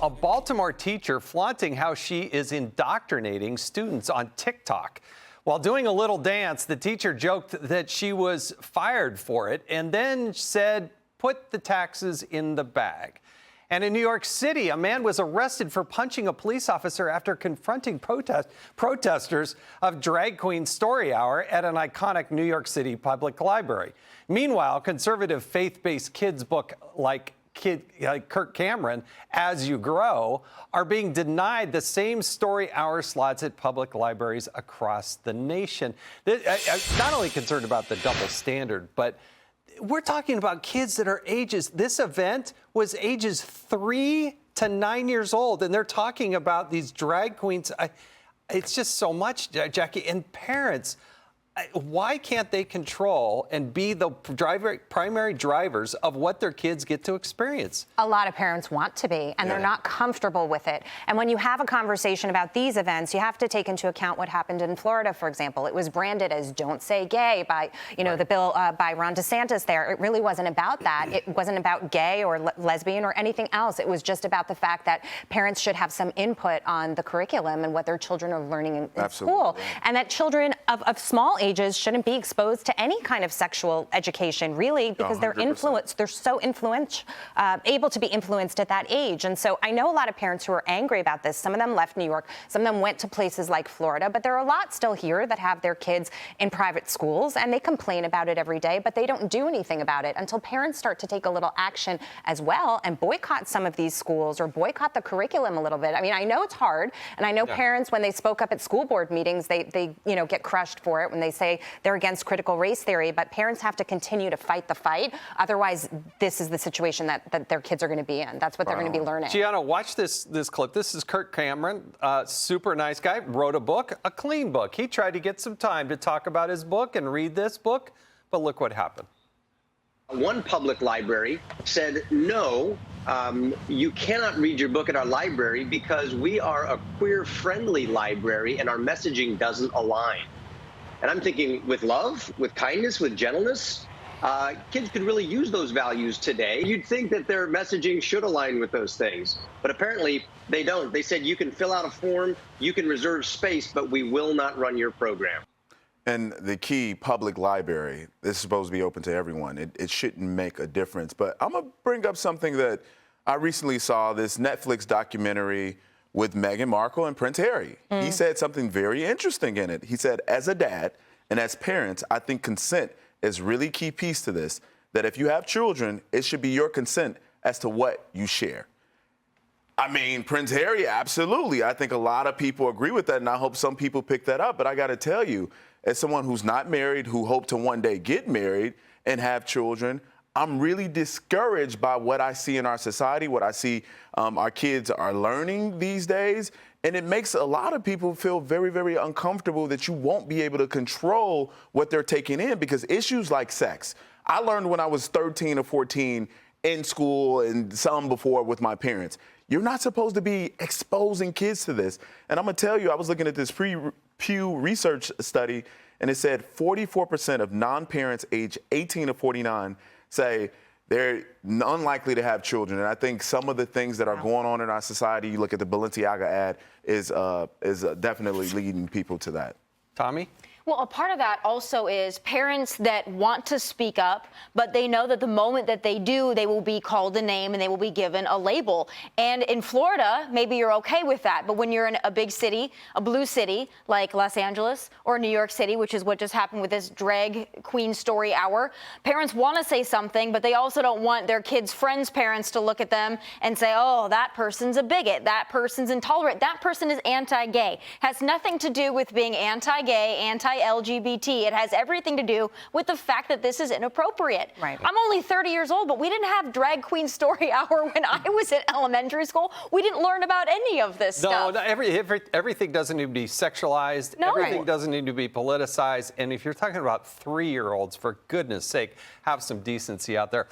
a Baltimore teacher flaunting how she is indoctrinating students on TikTok. While doing a little dance, the teacher joked that she was fired for it and then said, "Put the taxes in the bag." And in New York City, a man was arrested for punching a police officer after confronting protesters of Drag Queen Story Hour at an iconic New York City public library. Meanwhile, conservative faith-based kids' book like Kirk Cameron, As You Grow, are being denied the same story hour slots at public libraries across the nation. I'm not only concerned about the double standard, but we're talking about kids that are this event was ages 3 to 9 years old, and they're talking about these drag queens. It's just so much, Jackie. And parents, why can't they control and be the primary drivers of what their kids get to experience? A lot of parents want to be, and they're not comfortable with it. And when you have a conversation about these events, you have to take into account what happened in Florida, for example. It was branded as "Don't Say Gay" by, the bill by Ron DeSantis there. It really wasn't about that. It wasn't about gay or lesbian or anything else. It was just about the fact that parents should have some input on the curriculum and what their children are learning in school. And that children of small ages shouldn't be exposed to any kind of sexual education, really, because 100%. they're so able to be influenced at that age. And so I know a lot of parents who are angry about this. Some of them left New York, some of them went to places like Florida, but there are a lot still here that have their kids in private schools, and they complain about it every day, but they don't do anything about it until parents start to take a little action as well and boycott some of these schools or boycott the curriculum a little bit. I mean, I know it's hard, and I know parents, when they spoke up at school board meetings, they get crushed for it when they say they're against critical race theory, but parents have to continue to fight the fight. Otherwise, this is the situation that their kids are going to be in. That's what they're going to be learning. Gianna, watch this clip. This is Kirk Cameron, super nice guy, wrote a book, a clean book. He tried to get some time to talk about his book and read this book, but look what happened. One public library said, no, you cannot read your book at our library because we are a queer-friendly library and our messaging doesn't align. And I'm thinking, with love, with kindness, with gentleness, kids could really use those values today. You'd think that their messaging should align with those things, but apparently they don't. They said you can fill out a form, you can reserve space, but we will not run your program. And the key, public library, this is supposed to be open to everyone. It shouldn't make a difference. But I'm going to bring up something that I recently saw, this Netflix documentary with Meghan Markle and Prince Harry. He said something very interesting in it. He said, as a dad and as parents, I think consent is really key piece to this, that if you have children, it should be your consent as to what you share. I mean, Prince Harry, absolutely. I think a lot of people agree with that, and I hope some people pick that up. But I got to tell you, as someone who's not married, who hope to one day get married and have children, I'm really discouraged by what I see in our society, what I see our kids are learning these days. And it makes a lot of people feel very, very uncomfortable that you won't be able to control what they're taking in, because issues like sex, I learned when I was 13 or 14 in school and some before with my parents. You're not supposed to be exposing kids to this. And I'm going to tell you, I was looking at this Pew Research study, and it said 44% of non-parents age 18 to 49 say they're unlikely to have children. And I think some of the things that are going on in our society, you look at the Balenciaga ad, is definitely leading people to that. Tommy? Well, a part of that also is parents that want to speak up, but they know that the moment that they do, they will be called a name and they will be given a label. And in Florida, maybe you're okay with that. But when you're in a big city, a blue city like Los Angeles or New York City, which is what just happened with this drag queen story hour, parents want to say something, but they also don't want their kids' friends' parents to look at them and say, oh, that person's a bigot, that person's intolerant, that person is anti-gay. Has nothing to do with being anti-gay, anti-LGBT. It has everything to do with the fact that this is inappropriate. Right. I'm only 30 years old, but we didn't have drag queen story hour when I was in elementary school. We didn't learn about any of this stuff. No, everything doesn't need to be sexualized. No. Everything doesn't need to be politicized. And if you're talking about 3-year-olds, for goodness sake, have some decency out there.